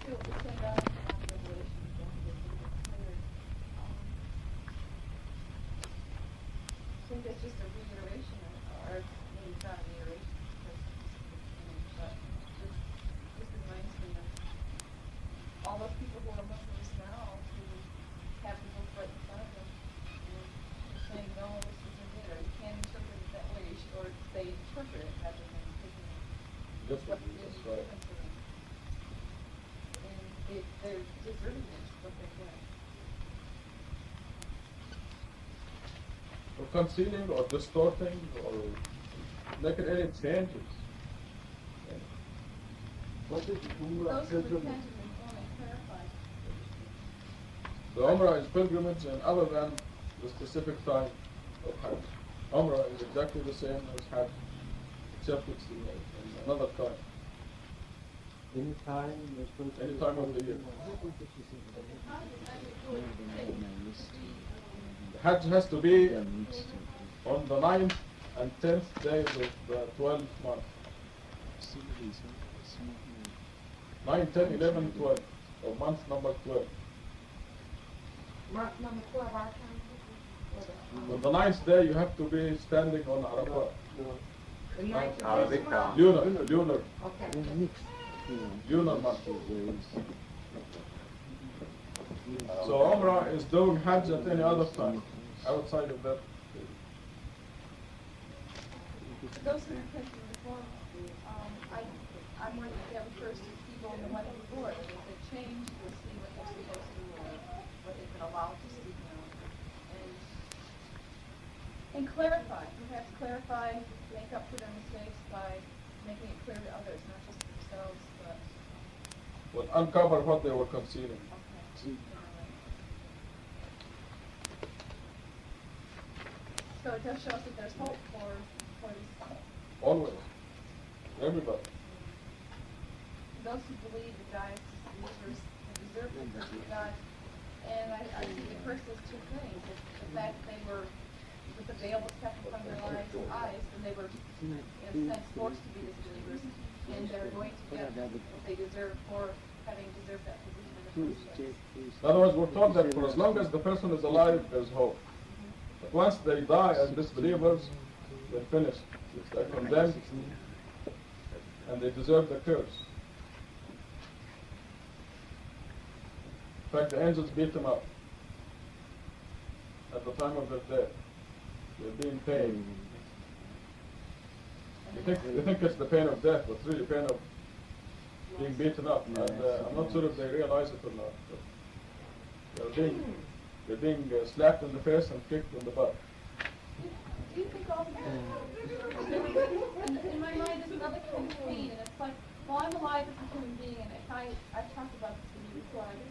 exactly what we're saying about Revelation. I think that's just a reiteration, or maybe it's not a reiteration, because but just reminds me of all those people who are Muslims now who have the book right in front of them, and saying, no, this isn't it, or you can't interpret it that way, or they interpret it rather than taking it as what it is given to them. And they're deserving it, what they get. Or concealing or distorting or making any changes. What is Those who repent and reform and clarify. The Umrah is pilgrimage and other than the specific time of Hajj. Umrah is exactly the same as Hajj, except it's in another time. Any time Any time of the year. The Hajj has to be on the 9th and 10th day of the 12th month. 9, 10, 11, 12, or month number 12. Month number 12, our time. On the 9th day, you have to be standing on Arafah. The ninth of Arabic this month. Lunar, Okay. lunar month. So Umrah is doing Hajj at any other time, outside of that. Those who repent and reform, I'm wondering if that refers to people in the money before, if they change, we'll see what they're supposed to, what they've been allowed to speak now. And clarify, perhaps clarify, make up for their mistakes by making it clear to others, not just themselves, but, Will uncover what they were concealing. okay. So it does show us that there's hope for these, Always. Everybody. those who believe that God is believers and deserve the curse of God. And I see the curse as two things. The fact that they were, with the veil was kept from their eyes, and they were, in a sense, forced to be disbelievers. And they're going to get what they deserve for having deserved that position in the first place. In other words, we're taught that for as long as the person is alive, there's hope. But once they die as disbelievers, they're finished. They're condemned, and they deserve the curse. In fact, the angels beat them up at the time of their death. They're being paid. You think it's the pain of death, but it's really pain of being beaten up. And I'm not sure if they realize it or not. But they're being slapped in the face and kicked in the butt. Do you think also that, in my mind, there's another kind of pain, and it's like, well, I'm alive as a human being, and if I've talked about this with you before, and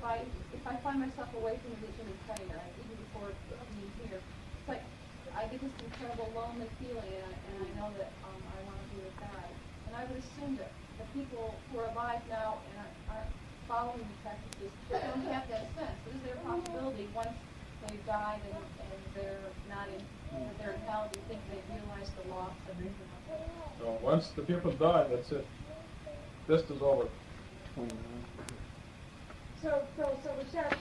if I find myself away from the human plane, even before being here, it's like, I get this incredible lonely feeling, and I know that I want to be with God. And I would assume that the people who are alive now and aren't following these practices don't have that sense. But is there a possibility once they've died and they're not in, they're in hell, do you think they realize the loss of everything? So once the people die, that's it. This is over. So Michelle,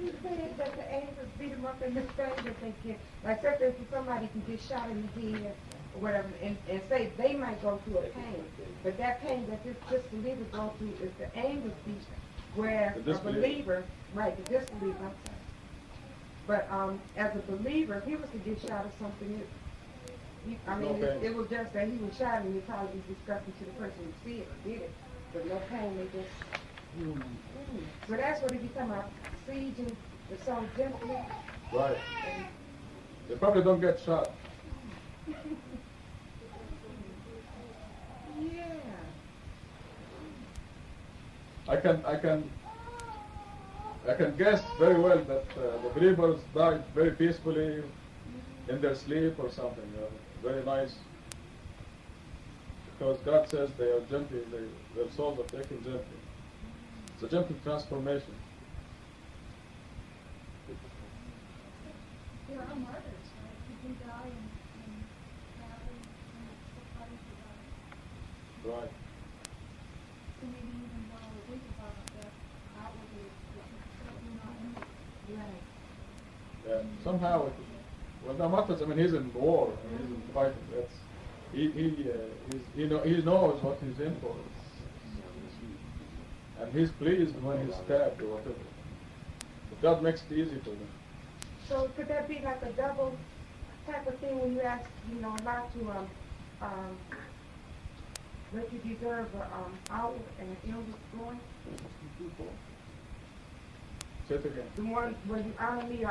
you said that the angels beat them up in the thing that they get, like sometimes somebody can get shot in the head or whatever, and say they might go through a pain, but that pain that this disbeliever go through is the angels beat, where The a disbeliever. believer, right, the disbeliever, I'm sorry. But as a believer, if he was to get shot or something, it was just that he was shot and he'd probably be disgusting to the person who see it or did it, but no pain, they just. So that's what he become a siege and the song gently. Right. They probably don't get shot. Yeah. I can guess very well that the believers died very peacefully in their sleep or something. Very nice. Because God says they are gently, their souls are taken gently. It's a gentle transformation. There are martyrs, right? People die in battle and still fighting for God. Right. So maybe even while we're with us, somehow, well, the Martyrs, I mean, he's in war, I mean, he's in fighting. That's he knows what he's in for, and he's pleased when he's stabbed or whatever. But God makes it easy for them. So could that be like a double type of thing when you ask, not to let you deserve out and an illness going? Say it again. The one when you honor me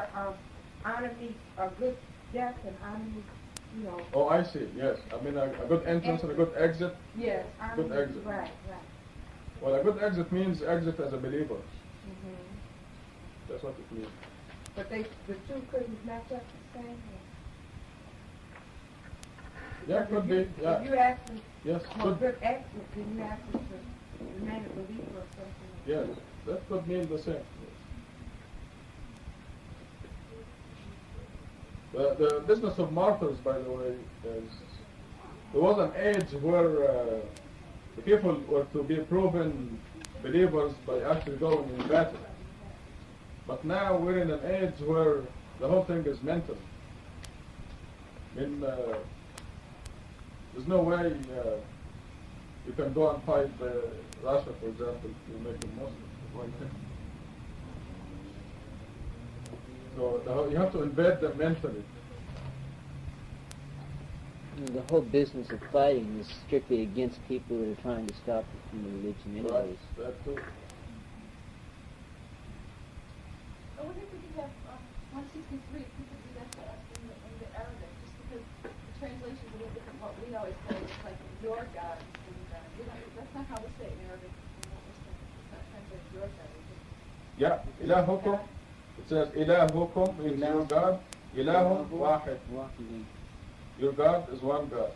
a good death and honor me, Oh, I see. Yes, I mean a good entrance and a good exit. Yes, honor Good me. exit. Right. Well, a good exit means exit as a believer. Mm-hmm. That's what it means. But the two couldn't match up the same. Yeah, Because could if be. you- Yeah. If you ask them Yes, for a could. good exit, then you ask them to remain a believer or something. Yes, that could mean the same. The business of martyrs, by the way, is there was an age where the people were to be proven believers by actually going in battle. But now we're in an age where the whole thing is mental. I mean, there's no way you can go and fight Russia, for example, to make them Muslim. So you have to embed them mentally. The whole business of fighting is strictly against people that are trying to stop it from the religion anyways. Right, that too. I wonder if we could have 163 people do that to us in the Arabic, just because the translation's a little different. What we always say is like your God and God. That's not how we say it in Arabic. It's not translated your God. Yeah, ilahukum. It says ilahukum means your God. Ilahum wahid. Your God is one God.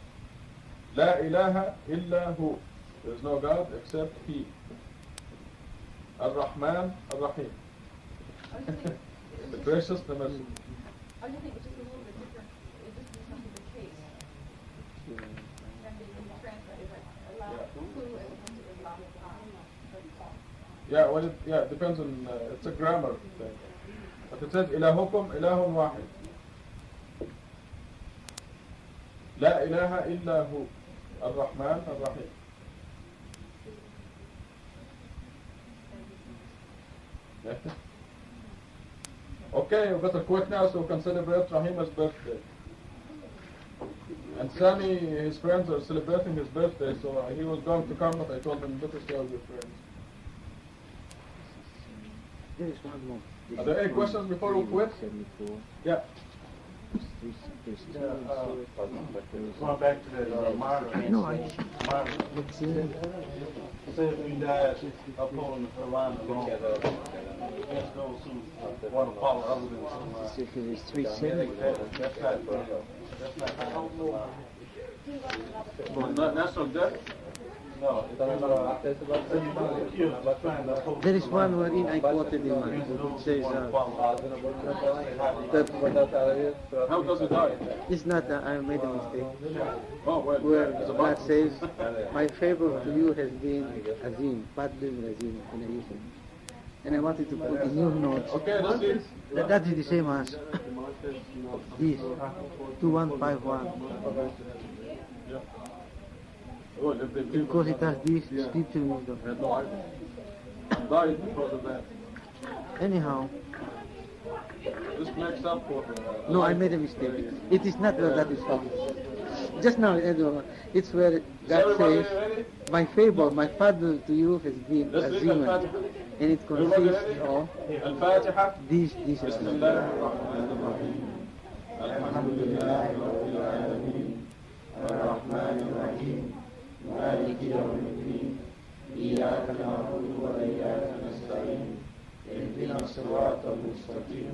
La ilaha illa hu. There is no God except He. Ar-Rahman, Ar-Rahim. The gracious, the merciful. I just think it's just a little bit different. It just means something the case. And when you translate it, like Allah, who as opposed to Allah. Yeah, well, it depends on, it's a grammar thing. But it says, ilahukum ilahun wahid. La ilaha illa hu. Ar-Rahman, Ar-Rahim. Okay, we better quit now so we can celebrate Rahima's birthday. And Sami, his friends are celebrating his birthday, so he was going to come, but I told him, better stay with your friends. There is one more. Are there any questions before we quit? 74. Yeah. There's two Going back to that Myron. No, Myron. Say if we died upholding the Quran alone, against those who want to follow other than Quran. There's 370. That's not how National debt? No, it's trying to uphold There is one wherein I quoted him. It says, How does it die? it's not, I made a mistake. Oh, well, Where it's God about says, my favor to you has been Azim, Fadlun Azim, and Ayushim. And I wanted to put in your notes. Okay, that's it. That is the same as this, 2151. Yeah. Oh, if they people Because it has this scripture in wisdom. had no idea. Died because of that. Anyhow, This makes up for no, I made a mistake. It is not where that is found. Just now, it's where Is God everybody says, ready? my favor, my father to you has been Let's read Azim, Al-Fatiha. and it Everybody consists ready? of Al-Fatiha. this. بسم الله الرحمن الرحيم الحمد لله رب العالمين الرحمن الرحيم مالك يوم الدين إياك نعبد وإياك نستعين اهدنا الصراط المستقيم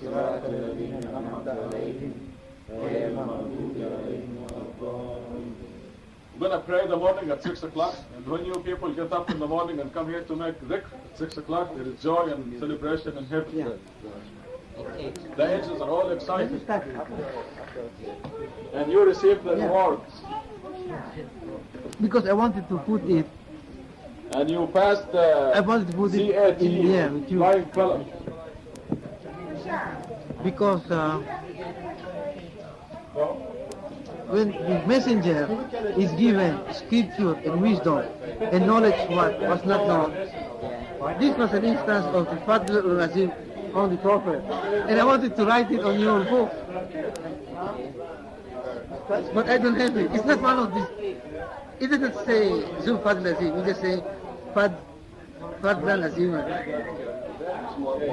صراط الذين أنعمت عليهم غير المغضوب عليهم ولا الضالين. We're going to pray in the morning at 6 o'clock, and when you people get up in the morning and come here to make dhikr at 6 o'clock, there is joy and celebration in heaven. Yeah. The angels are all excited. And you receive the Yeah. rewards. Because I wanted to put it, And you passed I the wanted to put it CAT in there with you. flying color. because when the messenger is given scripture and wisdom and knowledge what was not known, this was an instance of the Fadl al-Azim on the Prophet. And I wanted to write it on your book. But I don't have it. It's not one of these. It doesn't say Zul Fadl al-Azim. It just say Fadl al-Azim.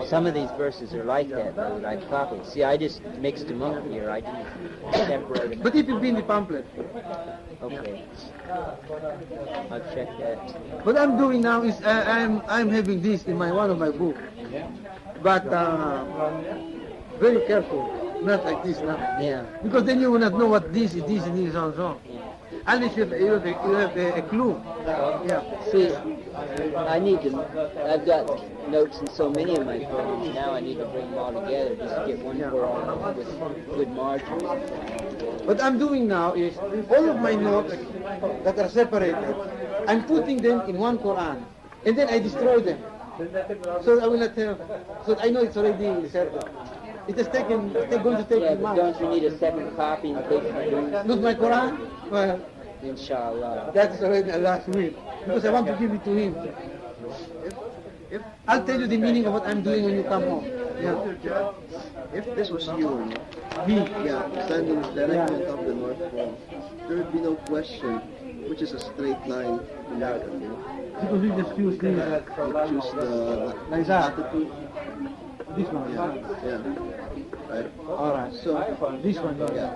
Some of these verses are like that, though, like copies. See, I just mixed them up here. I didn't separate them. But it will be in the pamphlet. Okay. I'll check that. What I'm doing now is I'm having this in one of my books. But very careful, not like this now. Yeah. Because then you will not know what this is, and this is also. Unless you have a clue. Yeah. See, I need to, I've got notes in so many of my phones. Now I need to bring them all together just to get one for all with good margin. What I'm doing now is all of my notes that are separated, I'm putting them in one Quran, and then I destroy them. So I will not have, so I know it's already settled. It is taken, they're going to take Yeah, it but out. don't you need a second copy in case you do? Lose my Quran? Well, Inshallah. that's already last week, because I want to give it to him. I'll tell you the meaning of what I'm doing when you come home. Yeah. If this was you, Me. standing directly on top of the North Pole, there would be no question which is a straight line to Mecca. Because we just choose this. You choose the Like that. altitude. This one. Yeah. Right. Alright. So This one. yeah.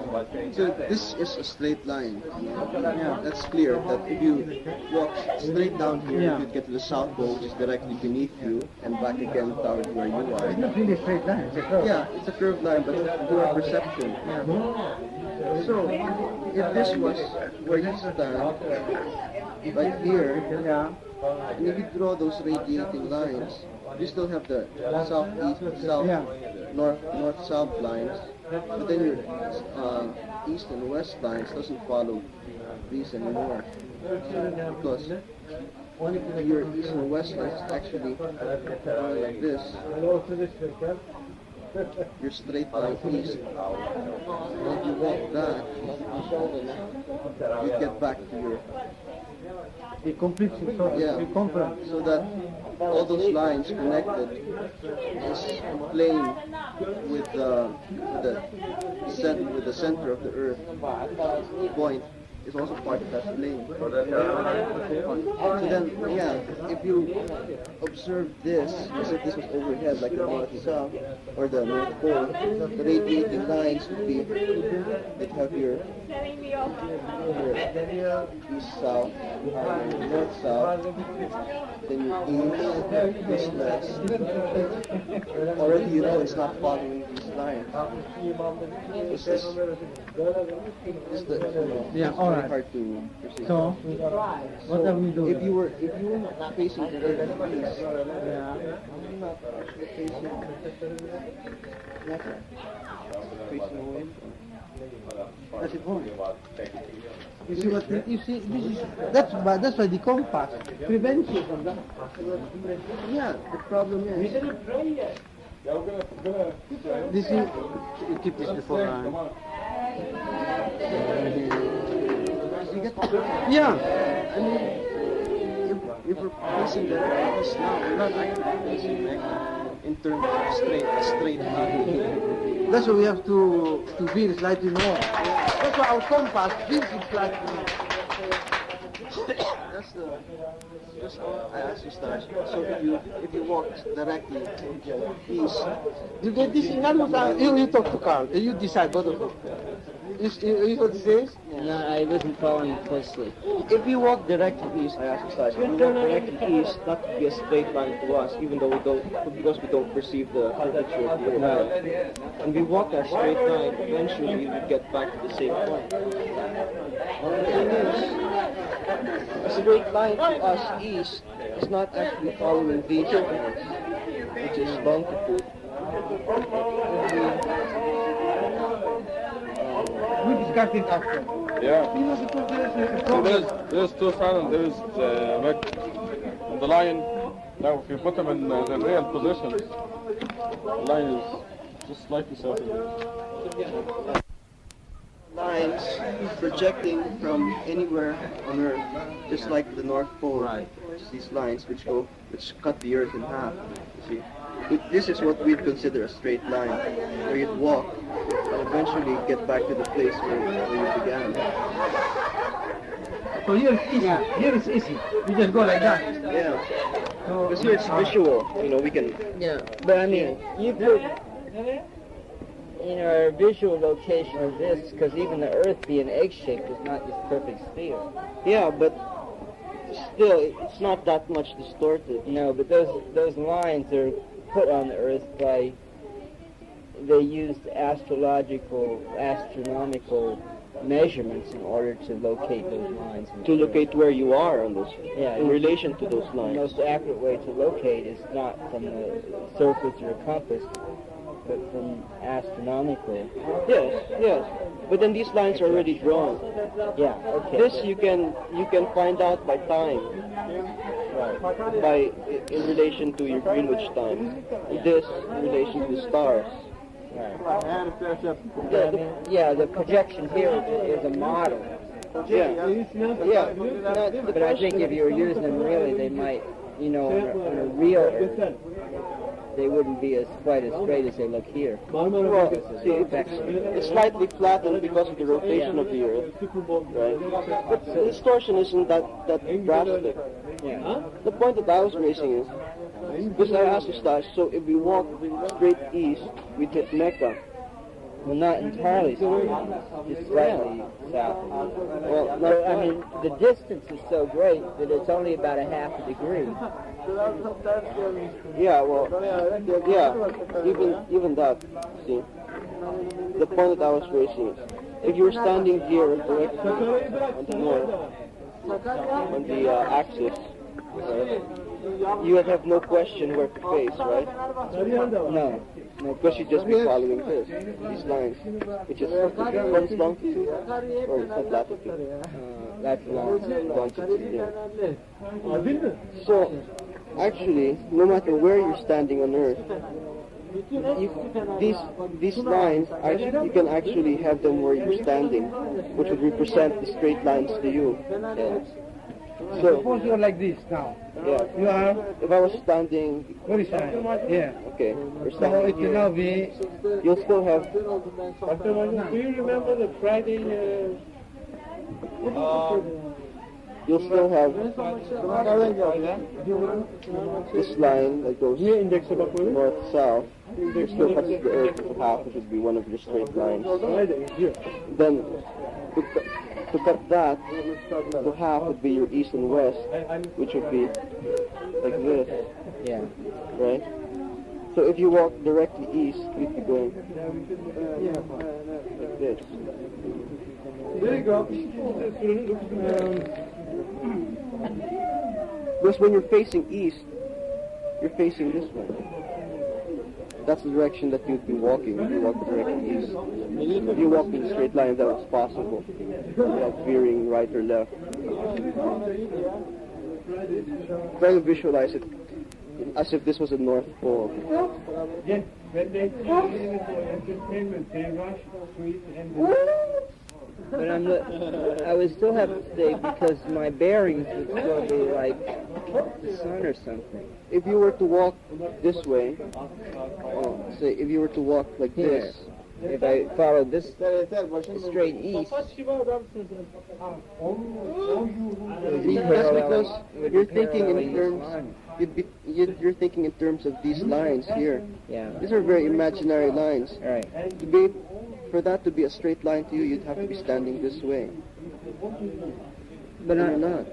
So this is a straight line. Yeah. That's clear that if you walk straight down here, Yeah. you'd get to the South Pole, which is directly beneath you, and back again towards where you It's are. not really a straight line. It's a curve. Yeah, it's a curved line, but to our perception. So, if this was where you stand, right here, Yeah. and if you draw those radiating lines, you still have the southeast, south, Yeah. north-south lines, but then your east and west lines doesn't follow these anymore, because your east and west lines is actually going like this. Your straight line east. And if you walk back, you get back to your It completes it. So yeah. circumference. So that all those lines connected is plane with the center of the Earth point is also part of that plane. So then, yeah, if you observe this as if this was overhead, like the north-south or the North Pole, the radiating lines would be, they'd have your east-south, north-south, then your east-west. Already you know it's not following these lines. It's just, Yeah, it's all very right. hard to perceive. So, what are we doing? If you were facing directly east, Yeah. not facing facing away. That's it. You see what? You see, this is that's why the compass prevents you from that. Yeah, the problem is Yeah, we're gonna This is you keep this before. come on. you get Yeah. I mean, if we're facing the east now, we're not actually facing Mecca in terms of straight line. That's why we have to be slightly more. That's why our compass this is slightly. That's I asked you, Stash. So if you walk directly east, You get this in you talk to Carl. You decide both of you. You what it says? No, I wasn't following closely. if you walk directly east, I asked you, Stash. If you walk directly east, that would be a straight line to us, even though because we don't perceive the curvature of the earth. And we walk a straight line, eventually we would get back to the same point. The thing is, a straight line to us east is not actually following these points, which is longitude. We discussed it after. Yeah. You know, because there's a So problem. there's two sides. There's the line. Now, if you put them in the real position, the line is just slightly south of it. Lines projecting from anywhere on Earth, just like the North Pole. Right. It's these lines which cut the Earth in half. You see, this is what we'd consider a straight line, where you'd walk and eventually get back to the place where you began. So here it's easy. Here it's easy. You just go like that. Yeah. Because here it's visual. You know, we can. Yeah, but I mean, you put, a visual location of this, because even the Earth being egg-shaped is not this perfect sphere. Yeah, but still, it's not that much distorted. No, but those lines are put on the Earth by, they used astronomical measurements in order to locate those lines. To locate where you are on those, Yeah, in relation to those the lines. most accurate way to locate is not from the surface or compass, but from astronomical. Yes. But then these lines are already drawn. Yeah, okay. This you can find out by time, by in relation to your Greenwich time. This in relation to the stars. The projection here is a model. Yeah. But I think if you were using them really, they might, on a real Earth, they wouldn't be quite as straight as they look here. Well, see, it's slightly flattened because of the rotation of the Earth, right? But the distortion isn't that drastic. Yeah. The point that I was raising is, because I asked you, Stash, so if we walk straight east, we hit Mecca. Well, not entirely south, just slightly south. Well, But, I mean, the distance is so great that it's only about a half a degree. yeah, even that, see. The point that I was raising is, if you were standing here directly on the north, on the axis, you would have no question where to face, right? No. Because you'd just be following these lines, which is one's longitude, or it's not latitude. That's long. Longitude, yeah. So, actually, no matter where you're standing on Earth, these lines, you can actually have them where you're standing, which would represent the straight lines to you. So, Suppose you're like this now. yeah. You are If I was standing, very shy. Yeah. okay, you're So standing it will here, now be. you'll still have, Do you remember the Friday? you'll still have this line that goes north-south. It still cuts the Earth in half, which would be one of your straight lines. Then, to cut that to half would be your east and west, which would be like this, Yeah. right? So if you walk directly east, you'd be going like this. There you go. Because when you're facing east, you're facing this way. That's the direction that you'd be walking if you walk directly east. If you walk in a straight line, that was possible, without veering right or left. Try to visualize it as if this was a North Pole. When they entertainment, they rush street and But I would still have to stay because my bearings would still be like the sun or something. If you were to walk this way, say if you were to walk like this, If I followed this straight east, that's because you're thinking in terms. You're thinking in terms of these lines here. yeah. These are very imaginary lines. All right. For that to be a straight line to you, you'd have to be standing this way. But You're not.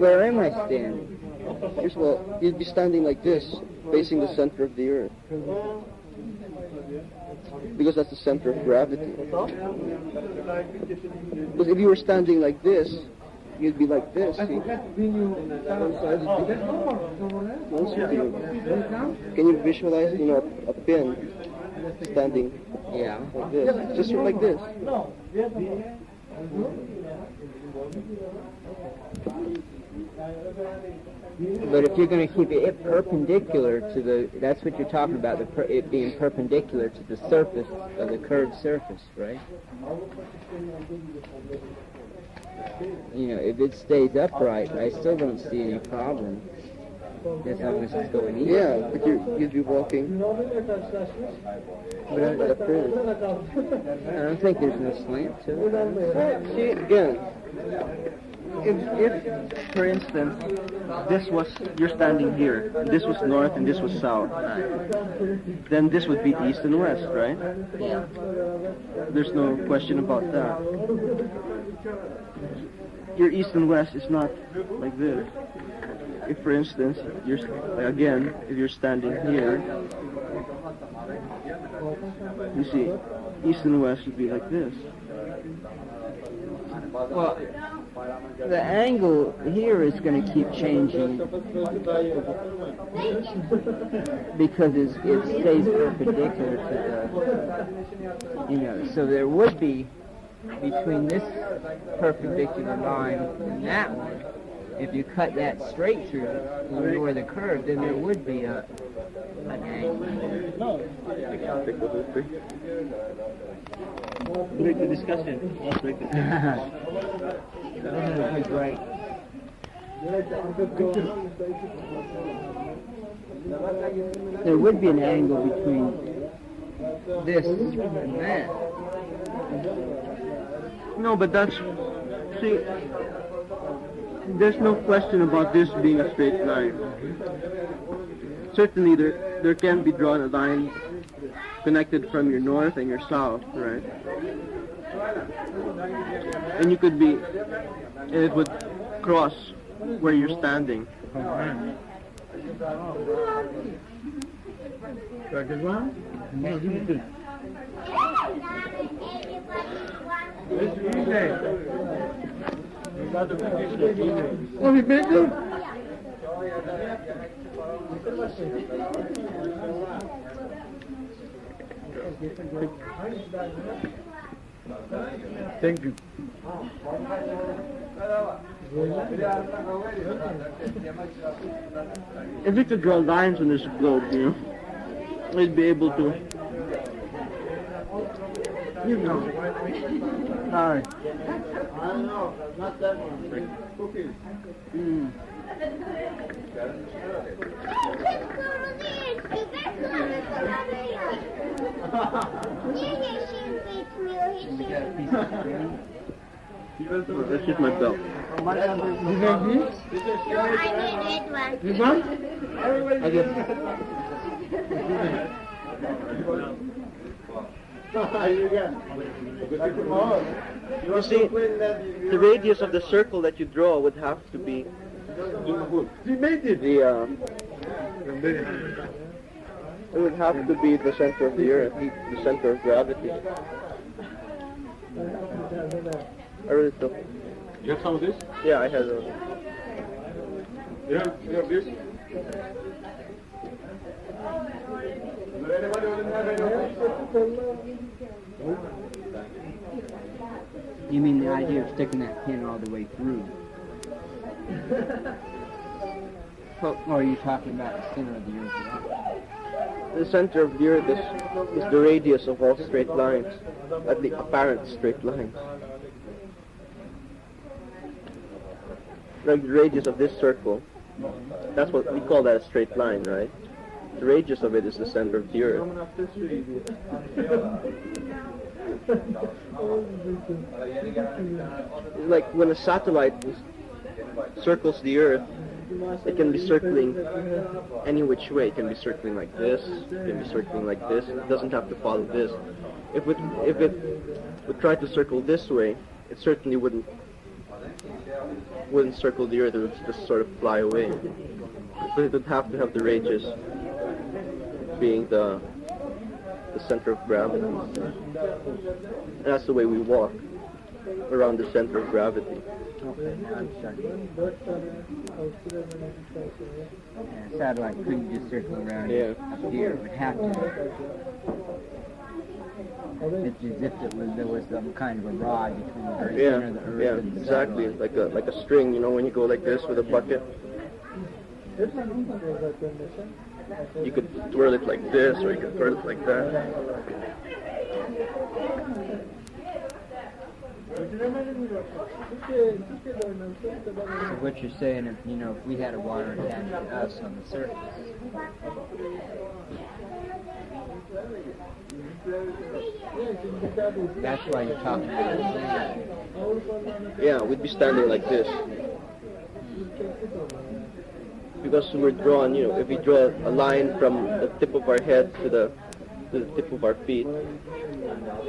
Where am I standing? Well, you'd be standing like this, facing the center of the Earth. Because that's the center of gravity. Because if you were standing like this, you'd be like this. See? Can you visualize, a pin standing Yeah. like this? Just like this. But if you're going to keep it perpendicular to the, that's what you're talking about, it being perpendicular to the surface of the curved surface, right? You know, if it stays upright, I still don't see any problem. As long as it's going east. Yeah, but you'd be walking. But I don't think there's no slant to it. See, again, if for instance, you're standing here, and this was north and this was south, then this would be east and west, right? Yeah. There's no question about that. Your east and west is not like this. If, for instance, if you're standing here, you see, east and west would be like this. Well, the angle here is going to keep changing because it stays perpendicular to the, so there would be between this perpendicular line and that one. If you cut that straight through or the curve, then there would be an angle. Break the discussion. Let's break the discussion. Right. There would be an angle between this and that. No, but see, there's no question about this being a straight line. Certainly there can be drawn a line connected from your north and your south, right? And you could be, and it would cross where you're standing. Good one? Oh, we made it? Thank you. If you could draw lines on this globe, we'd be able to. You know. Hi. Not that one. Cooking. That's just my belt. You like this? No, I need red one. This one? I guess. You see, the radius of the circle that you draw would have to be We made it. it would have to be the center of the earth, the center of gravity. I really thought. You have some of this? Yeah, I had a. You have this? You mean the idea of sticking that pin all the way through? Or are you talking about the center of the earth? The center of the earth is the radius of all straight lines, at the apparent straight lines. Like the radius of this circle, that's what we call that a straight line, right? The radius of it is the center of the earth. Like when a satellite circles the earth, it can be circling any which way. It can be circling like this, it can be circling like this. It doesn't have to follow this. If it would try to circle this way, it certainly wouldn't circle the earth. It would just sort of fly away. But it would have to have the radius being the center of gravity. And that's the way we walk, around the center of gravity. Satellite couldn't just circle around Yeah. up here. It would have to. It's as if there was some kind of a rod between the very Yeah, center of the earth yeah, and the exactly. satellite. Like a string, you know, when you go like this with a bucket. You could twirl it like this, or you could twirl it like that. So what you're saying is, you know, if we had a water attached to us on the surface, that's why you're talking about it. Yeah, we'd be standing like this. Because we're drawn, you know, if we draw a line from the tip of our head to the tip of our feet,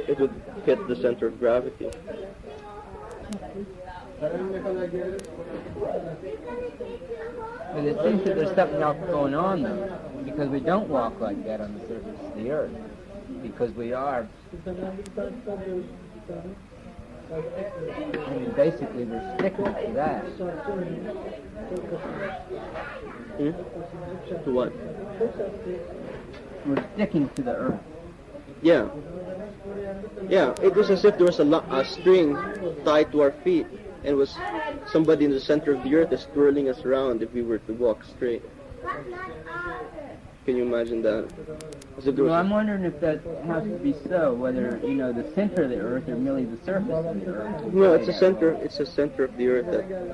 it would hit the center of gravity. But it seems that there's something else going on though, because we don't walk like that on the surface of the earth, because we are, I mean, basically we're sticking to that. To what? We're sticking to the earth. Yeah. Yeah, it was as if there was a string tied to our feet, and was somebody in the center of the earth is twirling us around if we were to walk straight. Can you imagine that? As if there was Well, I'm wondering if that has to be so, whether, you know, the center of the earth or merely the surface of the earth. No, it's a center. It's a center of the earth,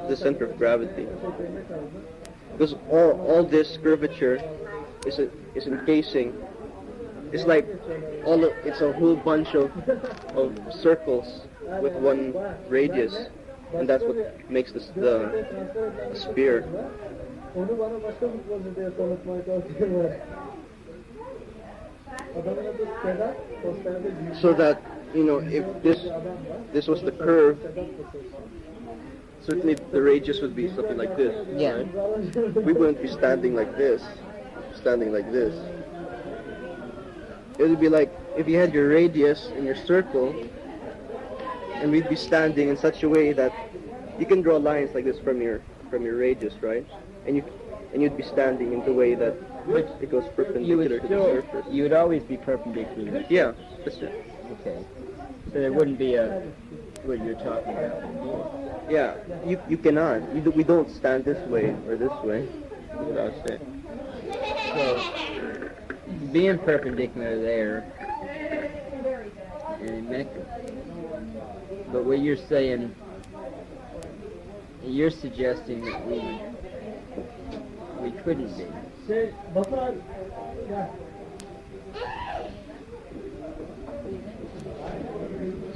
the center of gravity. Because all this curvature is encasing. It's like it's a whole bunch of circles with one radius, and that's what makes the sphere. So that, you know, if this was the curve, certainly the radius would be something like this. Yeah. Right? We wouldn't be standing like this. It would be like if you had your radius and your circle, and we'd be standing in such a way that you can draw lines like this from your radius, right? And you'd be standing in the way that it goes perpendicular to the surface. You would always be perpendicular. Yeah, that's it. Okay. So there wouldn't be what you're talking about. Yeah, you cannot. We don't stand this way or this way. Without saying. So, being perpendicular there, and but what you're saying, you're suggesting that we couldn't be.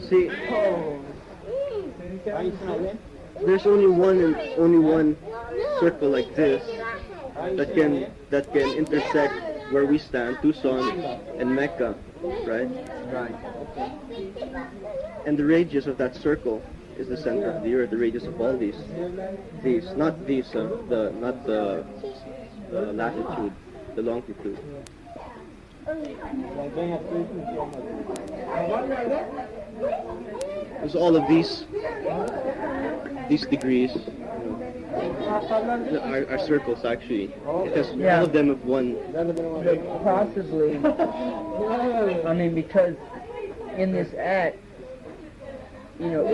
See, there's only one circle like this that can intersect where we stand, Tucson and Mecca, right? Right. And the radius of that circle is the center of the earth. The radius of all these, not the latitude, the longitude. There's all of these degrees are circles actually, because all of them have one. Possibly. I mean, because in this act, you know,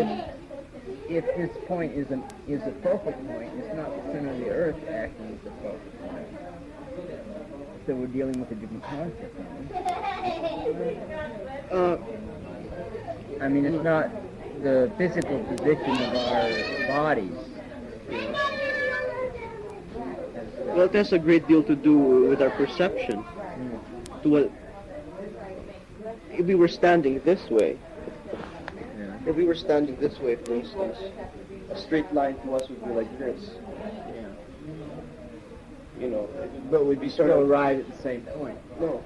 if this point is a focal point, it's not the center of the earth acting as the focal point. So we're dealing with a different concept. I mean, it's not the physical position of our bodies. Well, it has a great deal to do with our perception. If we were standing this way, for instance, a straight line to us would be like this. You know, but we'd be sort of arrive at the same point. No.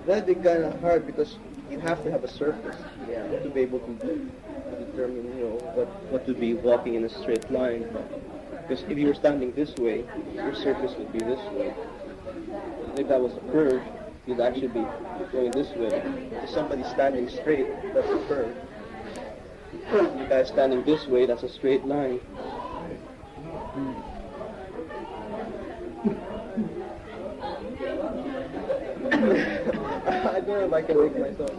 That'd be kind of hard because you have to have a surface to be able to determine, you know, what to be walking in a straight line. Because if you were standing this way, your surface would be this way. And if that was a curve, you'd actually be going this way. If somebody's standing straight, that's a curve. You guys standing this way, that's a straight line. don't know if I can make myself.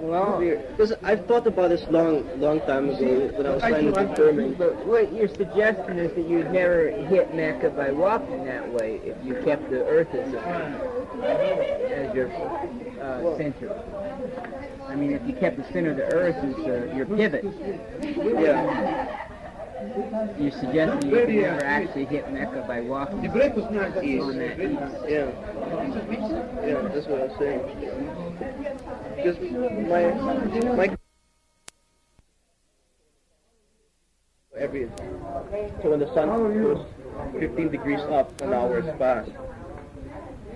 Well, Because I've thought about this long time ago when I was trying to determine. but what you're suggesting is that you'd never hit Mecca by walking that way if you kept the Earth as your center. I mean, if you kept the center of the Earth as your pivot, Yeah. you're suggesting you could never actually hit Mecca by walking The break was not on easy. that east. Yeah. Yeah, that's what I was saying. Because my every so when the sun goes 15 degrees up, an hour is past.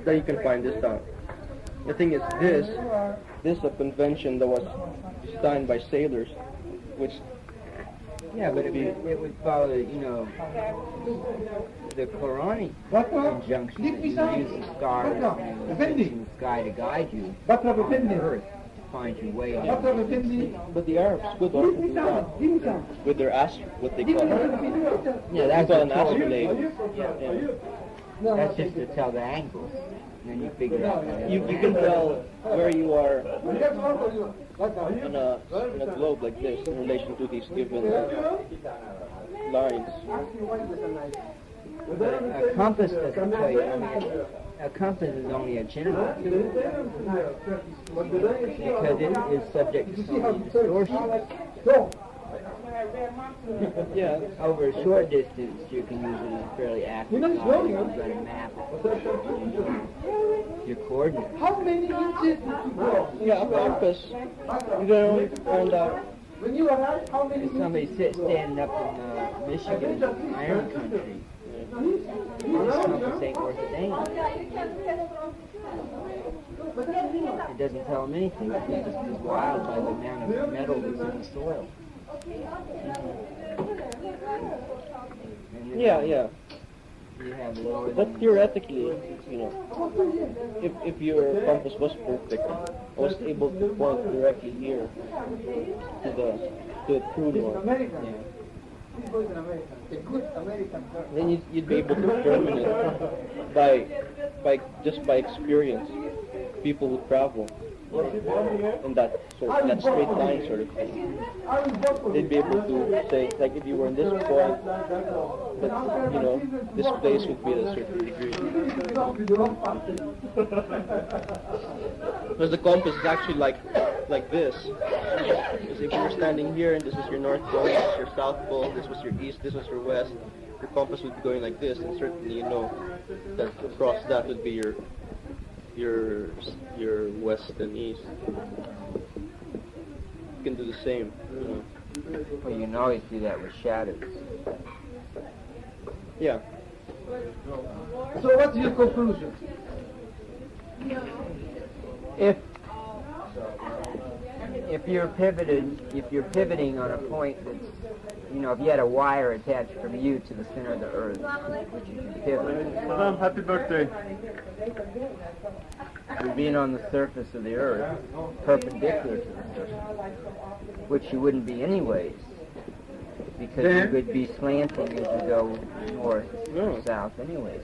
Then you can find this out. The thing is, this is a convention that was signed by sailors, which Yeah, but it would follow, the Quranic injunction that you use the stars and the sky to guide you on Earth to find your way on but the Arabs could also do that with their what they call Yeah, that's an what astrolabe. That's just to tell the angles, and then you figure out. You can tell where you are in a globe like this in relation to these given lines. A compass doesn't tell you. I mean, a compass is only a general tool because it is subject to so many distortions. Yeah. Over a short distance, you can use it as a fairly accurate guide. You can run a map. Your coordinates. How many inches did you go? Yeah, a compass. You can only find out. When you arrived, how many If somebody standing up in Michigan, Iron Country, this compass ain't worth a damn. It doesn't tell them anything. It's just as wild by the amount of metal that's in the soil. And then Yeah. You have lower But theoretically, if your compass was perfect, I was able to point directly here to the true north. This was an American, a good American girl. Then you'd be able to determine it by experience. People who travel in that straight line sort of thing. They'd be able to say, like, if you were in this point, that this place would be at a certain degree. Because the compass is actually like this. Because if you were standing here and this was your north pole, this was your south pole, this was your east, this was your west, your compass would be going like this, and certainly you know that across that would be your west and east. You can do the same. Well, you can always do that with shadows. Yeah. So what's your conclusion? If you're pivoting on a point that's, if you had a wire attached from you to the center of the Earth, which you can pivot, Madam, happy birthday. you're being on the surface of the Earth, perpendicular to the surface, which you wouldn't be anyways, because you would be slanting as you go north or south anyways.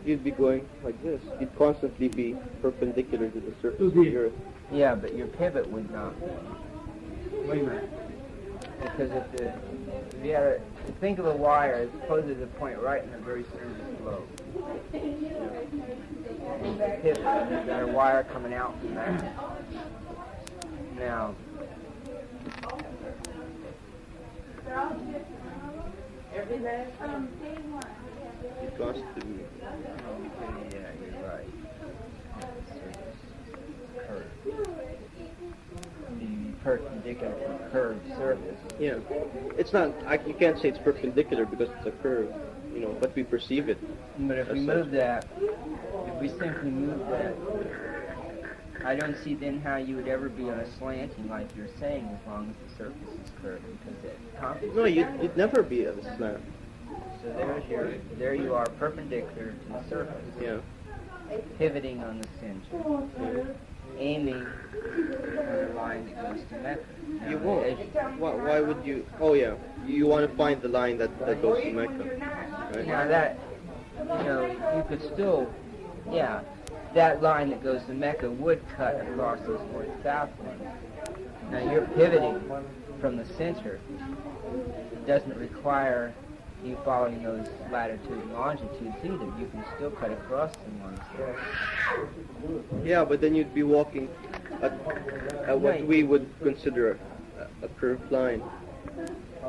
You'd be going like this. You'd constantly be perpendicular to the surface of the Earth. Yeah, but your pivot would not be. Wait a minute. Because if you had a, think of a wire as opposed to the point right in the very center of the globe. And the pivot, you've got a wire coming out from that. Now, You'd constantly. yeah, you're right. The perpendicular to the curved surface. Yeah. It's not. You can't say it's perpendicular because it's a curve. But we perceive it. But if we move that, if we simply move that, I don't see then how you would ever be on a slanting like you're saying as long as the surface is curved, because it compensates. No, you'd never be at a slant. So there you are, perpendicular to the surface, Yeah. pivoting on the center, aiming for the line that goes to Mecca. Now, You won't. Why would you? Oh yeah. You want to find the line that goes to Mecca, right? Now that, you could still, that line that goes to Mecca would cut across those north-south ones. Now you're pivoting from the center. It doesn't require you following those latitude and longitudes either. You can still cut across them ones. Yeah, but then you'd be walking at what we would consider a curved line.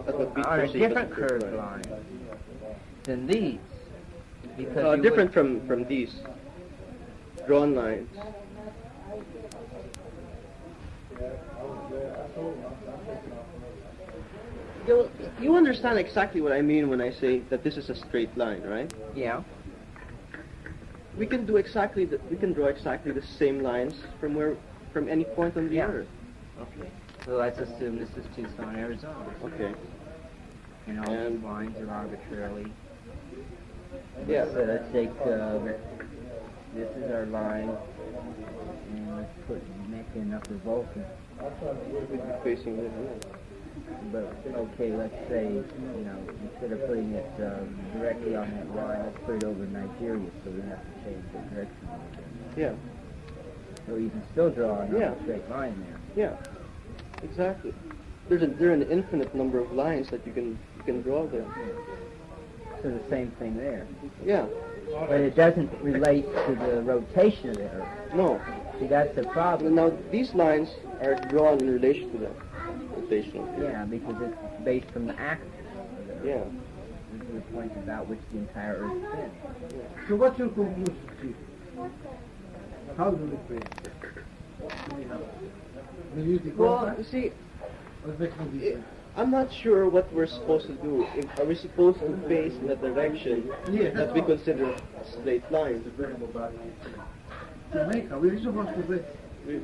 At what we On a perceive as different curved line than these. Because you different from these drawn lines. You understand exactly what I mean when I say that this is a straight line, right? Yeah. We can draw exactly the same lines from any point on the earth. Okay. So let's assume this is Tucson, Arizona. Okay. And all these lines are arbitrarily. Yeah. So let's take this is our line, and let's put Mecca in Upper Vulcan. We'd be facing this way. But okay, let's say instead of putting it directly on that line, let's put it over Nigeria, so we have to change the direction. Yeah. So you can still draw a straight line there. Yeah. Exactly. There are an infinite number of lines that you can draw there. So the same thing there. Yeah. But it doesn't relate to the rotation of the Earth. No. See, that's the problem. Now these lines are drawn in relation to the rotation. Yeah, because it's based from the axis. Yeah. This is the point about which the entire Earth spins. So what's your conclusion, Chief? How do we pray? Do we use the Well, compass? you see, Or it makes no difference? I'm not sure what we're supposed to do. Are we supposed to face in the direction that we consider a straight line? Jamaica, we're supposed to pray.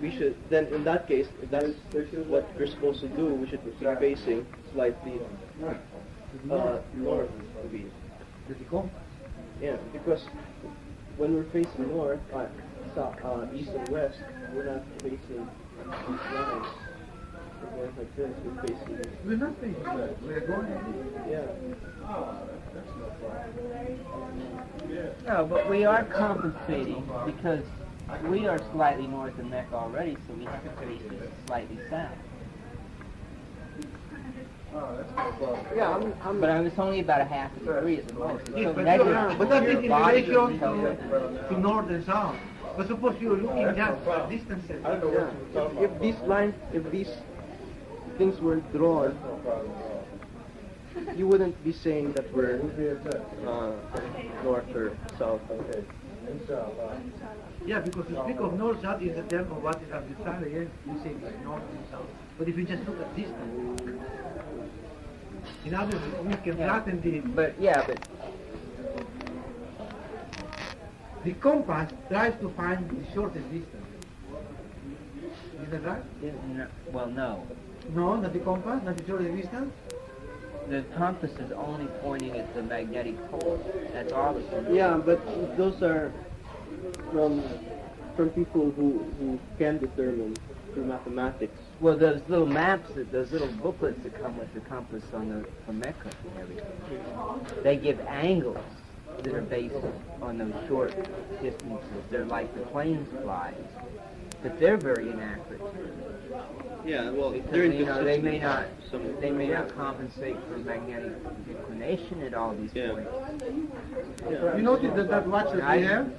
We should, then in that case, if that's what we're supposed to do, we should be facing slightly north of east. With the compass. Yeah, because when we're facing north, east and west, we're not facing these lines. We're going like this, we're facing. We're not facing that. We're going. Yeah. No, but we are compensating because we are slightly north of Mecca already, so we have to face it slightly south. Yeah, But it's only about a half a degree at the most. It's so but negative. that's Your in body relation doesn't tell to north and south. But suppose you're looking just at distances. Yeah. If these lines, if these things were drawn, you wouldn't be saying that we're north or south. Yeah, because you speak of north south is the term of what is arbitrary. Yes, you say it's north and south. But if you just look at distance, in other words, we can flatten But the compass tries to find the shortest distance. Is that right? no. No, not the compass, not the shortest distance. The compass is only pointing at the magnetic pole. That's all it's doing. Yeah, but those are from people who can determine through mathematics. Well, those little maps, those little booklets that come with the compass from Mecca and everything, they give angles that are based on those short distances. They're like the planes flies, but they're very inaccurate. Yeah, well, Because, they're they may not Some- they may not compensate for magnetic inclination at all these Yeah. points. Yeah. You notice that watch that we have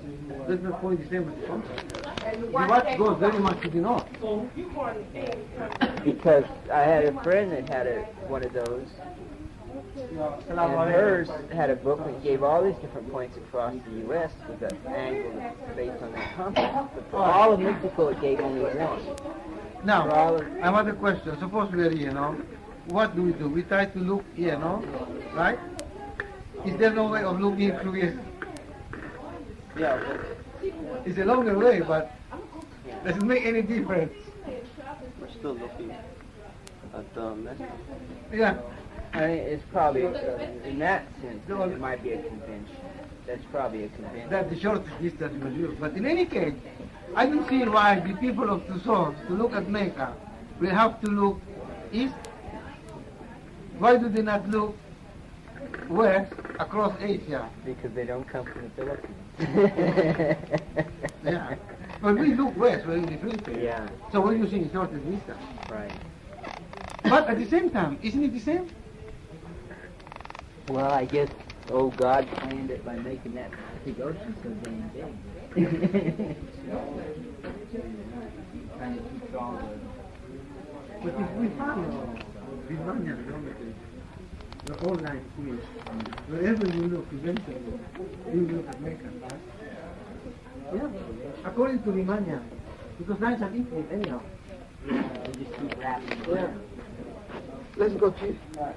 does not point the same as the compass. The watch goes very much to the north. Because I had a friend that had one of those, and hers had a book that gave all these different points across the U.S. with an angle that's based on that compass. But for all of Mexico, it gave only one. Now, For all of, I have a question. Suppose we are here, no? What do? We try to look here, no? Right? Is there no way of looking through here? Yeah, It's a longer way, but does it make any difference? we're still looking at Mexico. Yeah. I mean, it's probably, in that sense, it might be a convention. That's probably a convention. That's the shortest distance was used. But in any case, I don't see why the people of Tucson, to look at Mecca, will have to look east. Why do they not look west across Asia? Because they don't come from the Philippines. Yeah. But we look west, we're in the Philippines. Yeah. So we're using northeastern. Right. But at the same time, isn't it the same? Well, I guess, God planned it by making that big ocean so damn big. Trying to keep all But if we follow Riemannian geometry, the whole line is, wherever you look, eventually, you look at Mecca. Yeah, according to Riemannian, because lines are infinite anyhow. they just keep wrapping. Yeah. Let's go, Chief. I'm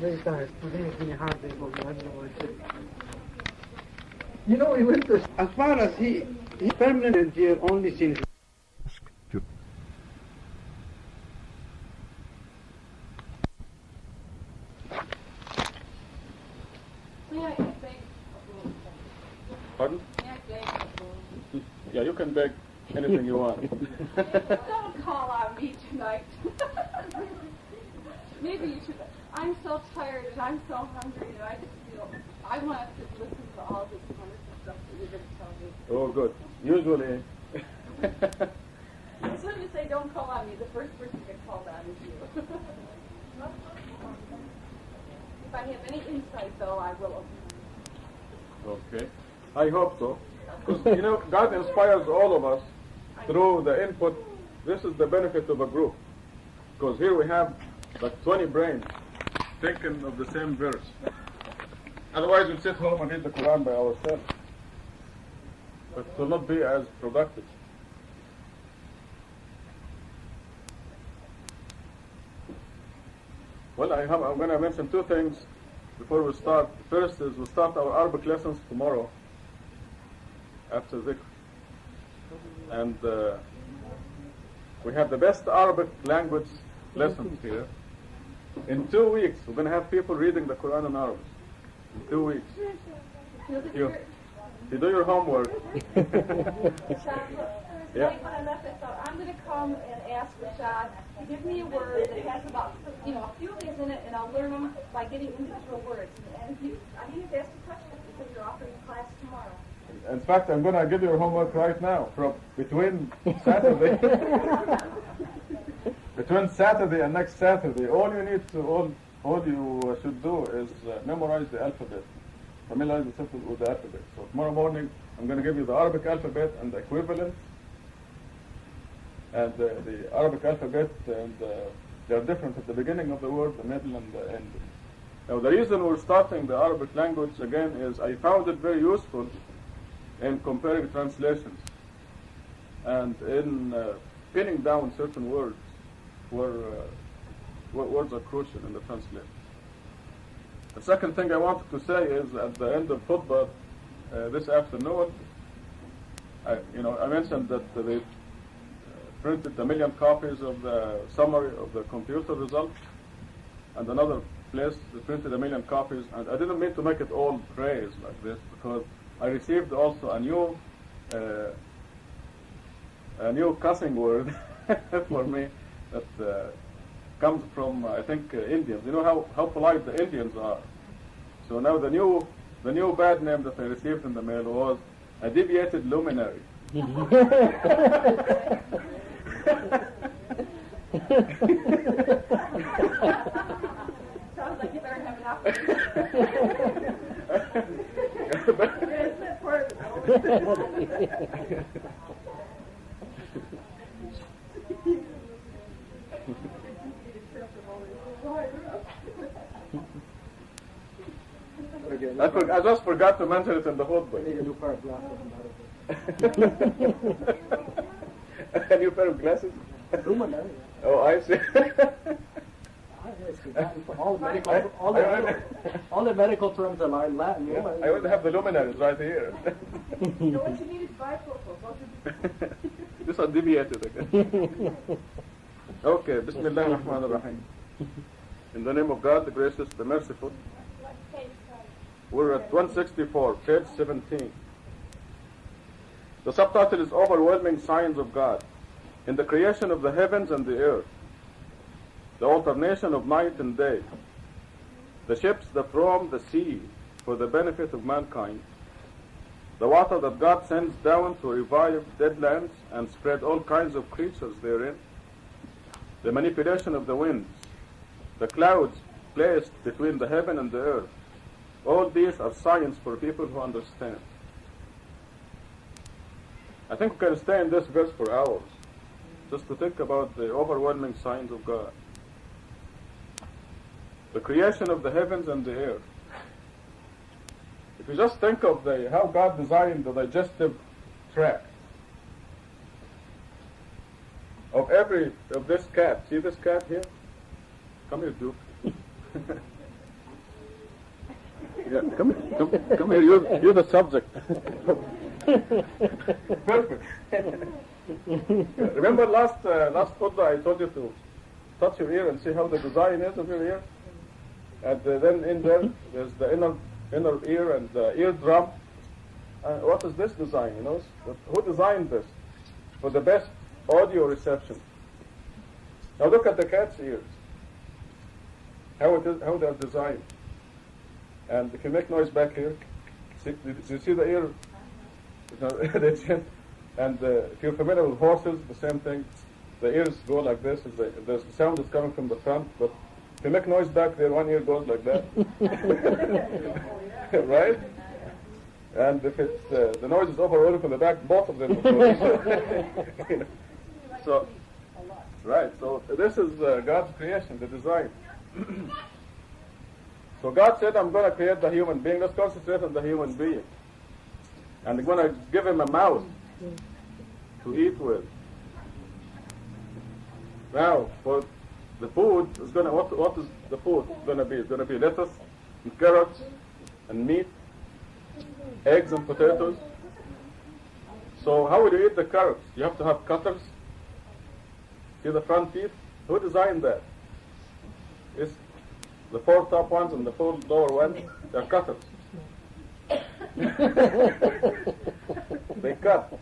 very tired. Today has been a hard day for me. I don't know what I said. You know, we went to... As far as he's permanent here only since... May I beg? Pardon? May I beg? Yeah, you can beg anything you want. Don't call on me tonight. Maybe you should. I'm so tired and I'm so hungry and I just feel I want to listen to all this wonderful stuff that you're going to tell me. Oh, good. Usually, As soon as you say don't call on me, the first person to get called on is you. If I have any insight, though, I will. okay. I hope so. Because, you know, God inspires all of us through the input. This is the benefit of a group. Because here we have like 20 brains thinking of the same verse. Otherwise, we'll sit home and read the Quran by ourselves. But it will not be as productive. Well, I'm going to mention two things before we start. First is we'll start our Arabic lessons tomorrow after dhikr. And we have the best Arabic language lessons here. In 2 weeks, we're going to have people reading the Quran in Arabic. In 2 weeks. You do your homework. Yeah. When I left, I thought, I'm going to come and ask Rashad to give me a word that has about, a few of these in it, and I'll learn them by getting individual words. And I didn't ask a question because you're offering a class tomorrow. In fact, I'm going to give you your homework right now. From between Saturday, between Saturday and next Saturday, all you should do is memorize the alphabet, familiarize yourself with the alphabet. So tomorrow morning, I'm going to give you the Arabic alphabet and the equivalent, and the Arabic alphabet, and they're different at the beginning of the word, the middle, and the end. Now, the reason we're starting the Arabic language again is I found it very useful in comparing translations and in pinning down certain words where words are crucial in the translation. The second thing I wanted to say is at the end of khutbah this afternoon, I mentioned that they printed 1 million copies of the summary of the computer results, and another place they printed 1 million copies, and I didn't mean to make it all praise like this because I received also a new cussing word for me that comes from I think Indians. You know how polite the Indians are. So now the new bad name that I received in the mail was a deviated luminary. Sounds like you better have an I just forgot to mention it in the khutbah. A new pair of glasses? Oh, I see. All the medical terms are in Latin. Yeah, I would have the luminaries right here. No, what you need is bifocals. These are deviated again. Okay, Bismillah ar-Rahman ar-Rahim. In the name of God, the gracious, the merciful. We're at 164, page 17. The subtitle is Overwhelming Signs of God. In the creation of the heavens and the earth, the alternation of night and day, the ships that roam the sea for the benefit of mankind, the water that God sends down to revive dead lands and spread all kinds of creatures therein, the manipulation of the winds, the clouds placed between the heaven and the earth, all these are signs for people who understand. I think we can stay in this verse for hours, just to think about the overwhelming signs of God. The creation of the heavens and the earth. If you just think of how God designed the digestive tract of this cat. See this cat here? Come here, Duke. Yeah, come here. You're the subject. Perfect. Remember last khutbah I told you to touch your ear and see how the design is of your ear, and then in there's the inner ear and the eardrum. What is this design? You know, who designed this for the best audio reception? Now look at the cat's ears. How they're designed. And if you make noise back here, you see the ear, the chin, and if you're familiar with horses, the same thing. The ears go like this. The sound is coming from the front, but if you make noise back there, one ear goes like that, right? And if it's the noise is overloaded from the back, both of them will go. So, right. So this is God's creation, the design. So God said, I'm going to create the human being. Let's concentrate on the human being. And I'm going to give him a mouth to eat with. Now, for the food, what is the food going to be? It's going to be lettuce and carrots and meat, eggs and potatoes. So how will you eat the carrots? You have to have cutters. See the front teeth? Who designed that? It's the 4 top ones and the 4 lower ones. They're cutters. They cut.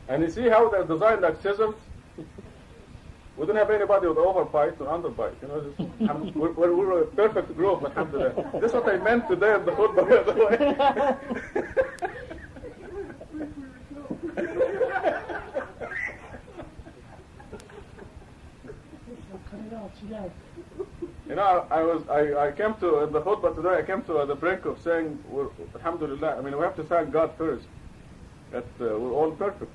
And you see how they're designed like scissors? We don't have anybody with overbite or underbite. You know, we're a perfect group, alhamdulillah. This is what I meant today in the khutbah, by the way. You know, I came to, in the khutbah today, I came to the brink of saying, alhamdulillah, I mean, we have to thank God first, that we're all perfect.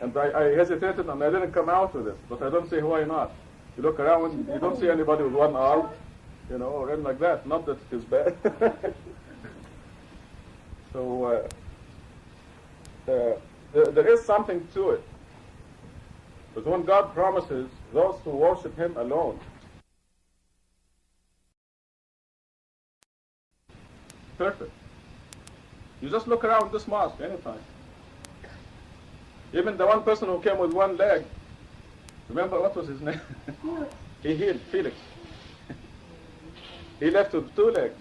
And I hesitated and I didn't come out with it, but I don't see why not. You look around, you don't see anybody with one arm, you know, or anything like that. Not that it is bad. So, there is something to it. But when God promises those who worship Him alone, perfect. You just look around this mosque anytime. Even the one person who came with one leg, remember what was his name? He healed, Felix. He left with 2 legs.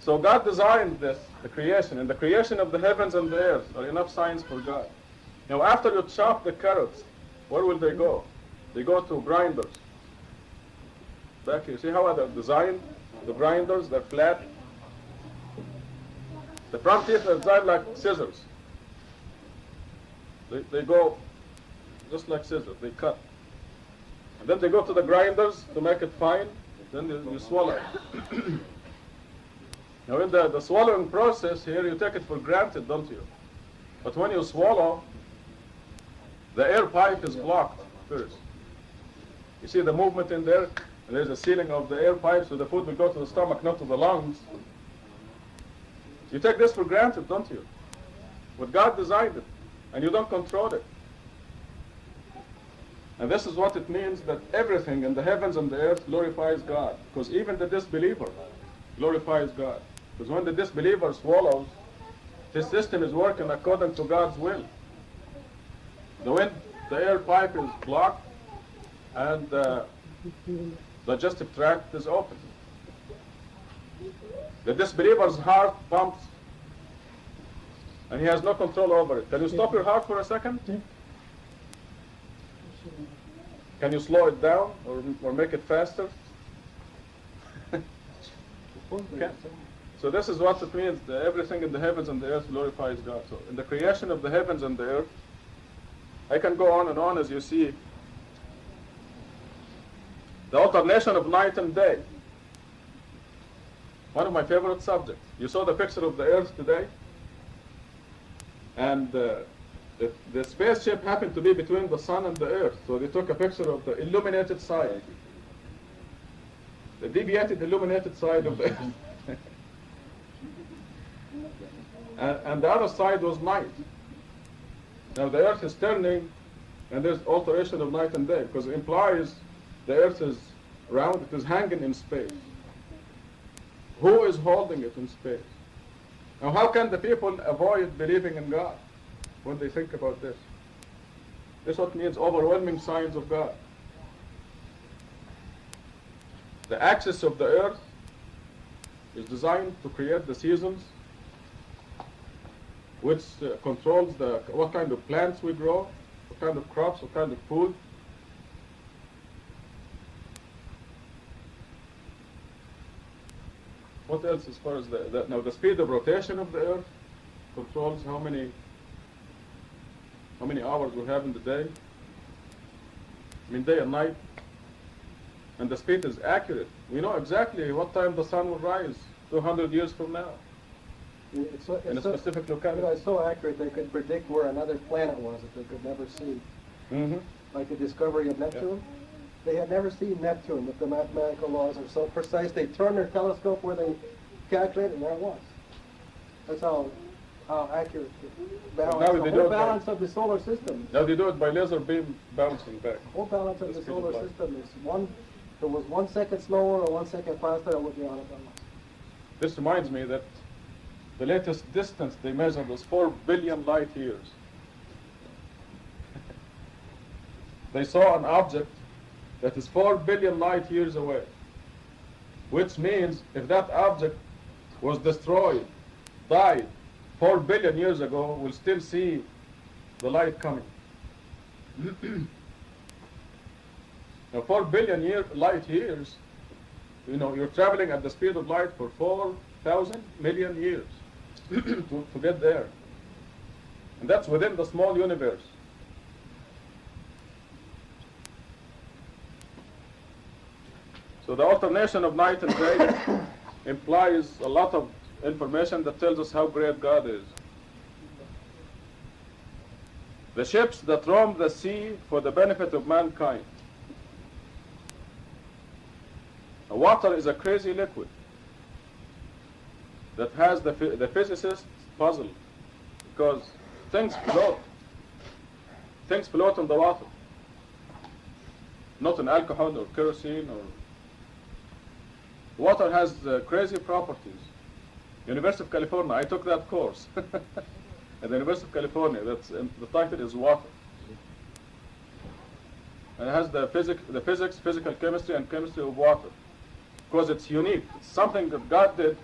So God designed this, the creation, and the creation of the heavens and the earth are enough signs for God. Now after you chop the carrots, where will they go? They go to grinders. Back here, see how they're designed? The grinders, they're flat. The front teeth are designed like scissors. They go just like scissors, they cut. And then they go to the grinders to make it fine, then you swallow it. Now in the swallowing process here, you take it for granted, don't you? But when you swallow, the air pipe is blocked first. You see the movement in there, and there's a sealing of the air pipe, so the food will go to the stomach, not to the lungs. You take this for granted, don't you? But God designed it, and you don't control it. And this is what it means that everything in the heavens and the earth glorifies God. Because even the disbeliever glorifies God. Because when the disbeliever swallows, his system is working according to God's will. The air pipe is blocked, and the digestive tract is open. The disbeliever's heart pumps, and he has no control over it. Can you stop your heart for a second? Can you slow it down or make it faster? Okay. So this is what it means, that everything in the heavens and the earth glorifies God. So in the creation of the heavens and the earth, I can go on and on as you see. The alternation of night and day. One of my favorite subjects. You saw the picture of the earth today? And the spaceship happened to be between the sun and the earth. So they took a picture of the illuminated side. The deviated illuminated side of the earth. and the other side was night. Now the earth is turning and there's alteration of night and day because it implies the earth is round, it is hanging in space. Who is holding it in space? Now how can the people avoid believing in God when they think about this? This is what means overwhelming signs of God. The axis of the earth is designed to create the seasons, which controls what kind of plants we grow, what kind of crops, what kind of food. What else as far as now the speed of rotation of the earth controls how many hours we have in the day. I mean day and night. And the speed is accurate. We know exactly what time the sun will rise 200 years from now. It's In a specific locality. It's so accurate they could predict where another planet was that they could never see. Mm-hmm. Like the discovery of Neptune. They had never seen Neptune, but the mathematical laws are so precise. They turned their telescope where they calculated, and there it was. That's how accurate the balance, now the they whole do it balance of the solar system. Now they do it by laser beam bouncing back. The whole balance of The the speed of solar light. system is if it was 1 second slower or 1 second faster, it would be out of balance. This reminds me that the latest distance they measured was 4 billion light years. They saw an object that is 4 billion light years away, which means if that object was destroyed, died 4 billion years ago, we'll still see the light coming. Now 4 billion light years, you're traveling at the speed of light for 4,000 million years to get there. And that's within the small universe. So the alternation of night and day implies a lot of information that tells us how great God is. The ships that roam the sea for the benefit of mankind. Now, water is a crazy liquid that has the physicists puzzled because things float. Things float in the water, not in alcohol or kerosene or. Water has crazy properties. University of California, I took that course. At the University of California, the title is Water. And it has the physics, physical chemistry, and chemistry of water. Because it's unique. It's something that God did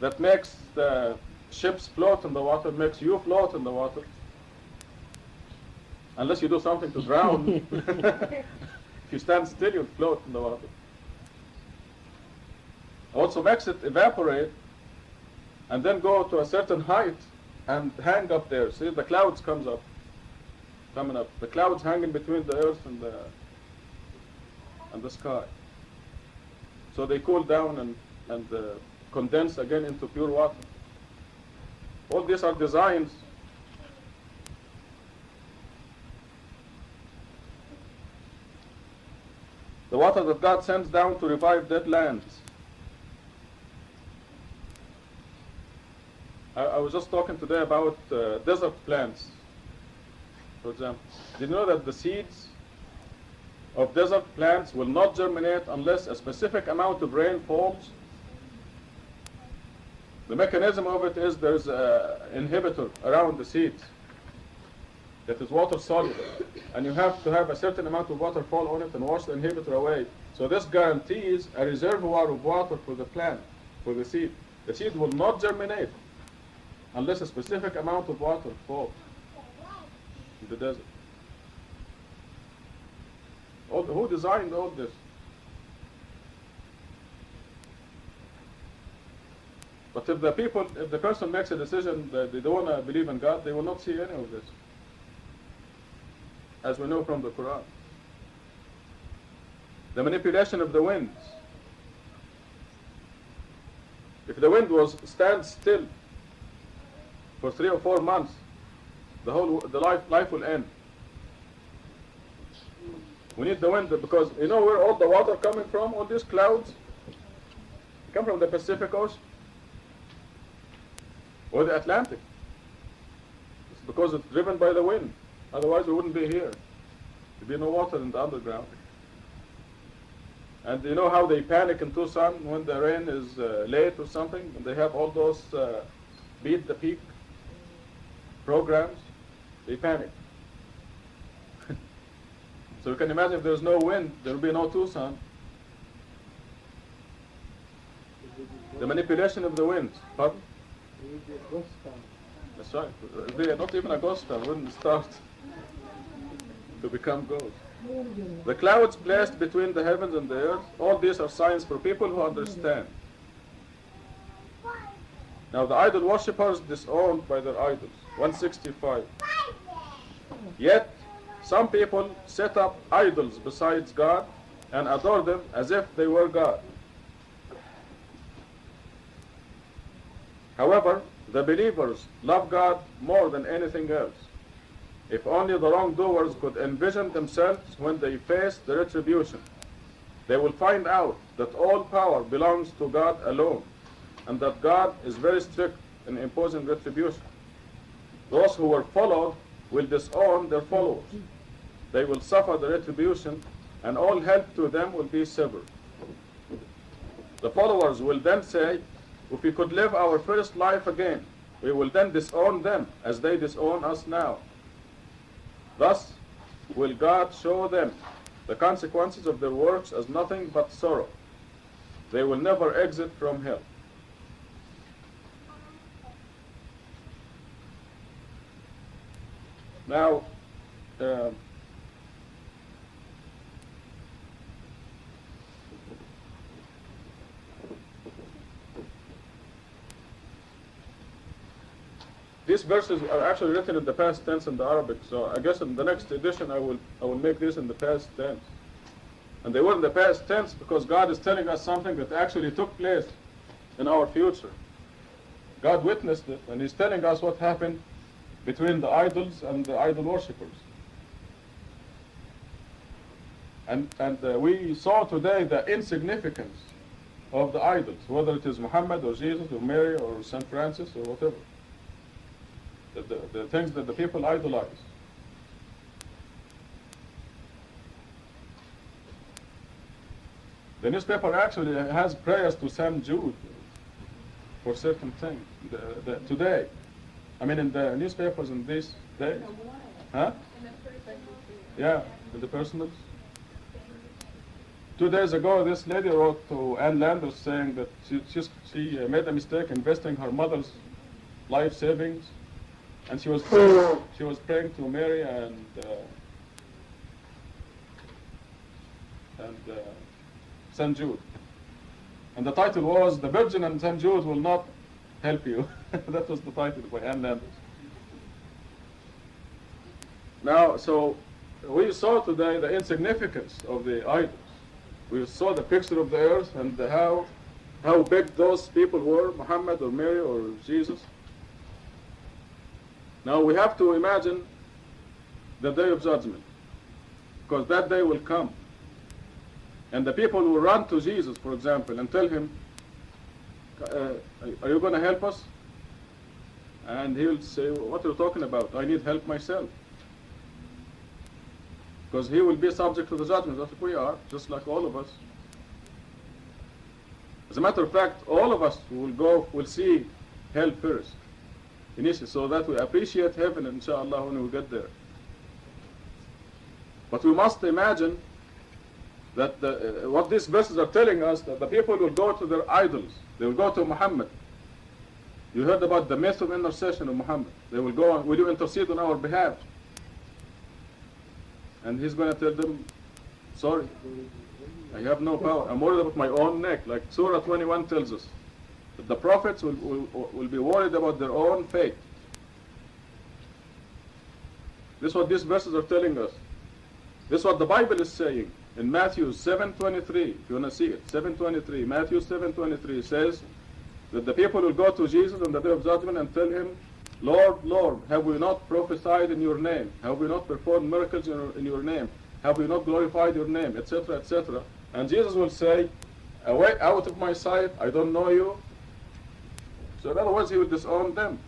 that makes the ships float in the water, makes you float in the water. Unless you do something to drown. If you stand still, you'll float in the water. Also makes it evaporate and then go to a certain height and hang up there. See, the clouds coming up. The clouds hanging between the earth and the sky. So they cool down and condense again into pure water. All these are designs. The water that God sends down to revive dead lands. I was just talking today about desert plants, for example. Did you know that the seeds of desert plants will not germinate unless a specific amount of rain falls? The mechanism of it is there's an inhibitor around the seeds that is water soluble, and you have to have a certain amount of water fall on it and wash the inhibitor away. So this guarantees a reservoir of water for the plant, for the seed. The seed will not germinate unless a specific amount of water falls in the desert. Who designed all this? But if the person makes a decision that they don't want to believe in God, they will not see any of this, as we know from the Quran. The manipulation of the winds. If the wind stands still for 3 or 4 months, the life will end. We need the wind because you know where all the water coming from? All these clouds come from the Pacific Ocean or the Atlantic. It's because it's driven by the wind. Otherwise, we wouldn't be here. There'd be no water in the underground. And you know how they panic in Tucson when the rain is late or something? And they have all those beat the peak programs. They panic. So you can imagine if there's no wind, there will be no Tucson. The manipulation of the wind. Pardon? That's right. They are not even a ghost town. Wouldn't start to become ghosts. The clouds placed between the heavens and the earth, all these are signs for people who understand. Now the idol worshippers disowned by their idols. 165. Yet some people set up idols besides God and adore them as if they were God. However, the believers love God more than anything else. If only the wrongdoers could envision themselves when they face the retribution, they will find out that all power belongs to God alone, and that God is very strict in imposing retribution. Those who were followed will disown their followers. They will suffer the retribution, and all help to them will be severed. The followers will then say, if we could live our first life again, we will then disown them as they disown us now. Thus will God show them the consequences of their works as nothing but sorrow. They will never exit from hell. Now, these verses are actually written in the past tense in the Arabic, so I guess in the next edition I will make this in the past tense. And they were in the past tense because God is telling us something that actually took place in our future. God witnessed it, and He's telling us what happened between the idols and the idol worshippers. And we saw today the insignificance of the idols, whether it is Muhammad or Jesus or Mary or St. Francis or whatever. The things that the people idolize. The newspaper actually has prayers to St. Jude for certain things. Today, I mean in the newspapers in these days. Huh? Yeah, in the personals. 2 days ago, this lady wrote to Ann Landers saying that she made a mistake investing her mother's life savings. And she was praying to Mary and St. Jude. And the title was, The Virgin and St. Jude Will Not Help You. That was the title by Ann Landers. Now, so we saw today the insignificance of the idols. We saw the picture of the earth and how big those people were, Muhammad or Mary or Jesus. Now we have to imagine the day of judgment, because that day will come. And the people will run to Jesus, for example, and tell him, are you going to help us? And he'll say, what are you talking about? I need help myself. Because he will be subject to the judgment, just like we are, just like all of us. As a matter of fact, all of us will see hell first. Initially, so that we appreciate heaven, inshallah, when we get there. But we must imagine that what these verses are telling us, that the people will go to their idols. They will go to Muhammad. You heard about the myth of intercession of Muhammad. They will go, will you intercede on our behalf? And he's going to tell them, sorry, I have no power. I'm worried about my own neck, like Surah 21 tells us. The prophets will be worried about their own fate. This is what these verses are telling us. This is what the Bible is saying. In Matthew 7:23, if you want to see it, 7:23, Matthew 7:23 says that the people will go to Jesus on the day of judgment and tell him, Lord, Lord, have we not prophesied in your name? Have we not performed miracles in your name? Have we not glorified your name? Etc., etc. And Jesus will say, away out of my sight, I don't know you. So in other words, he will disown them.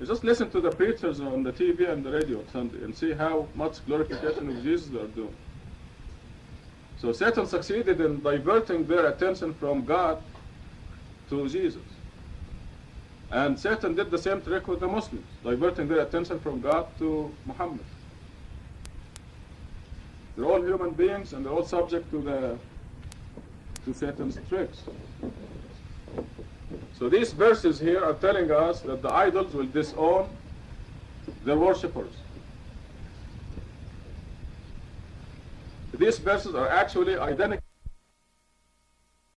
You just listen to the preachers on the TV and the radio on Sunday and see how much glorification of Jesus they are doing. So Satan succeeded in diverting their attention from God to Jesus. And Satan did the same trick with the Muslims, diverting their attention from God to Muhammad. They're all human beings and they're all subject to Satan's tricks. So these verses here are telling us that the idols will disown their worshippers. These verses are actually identical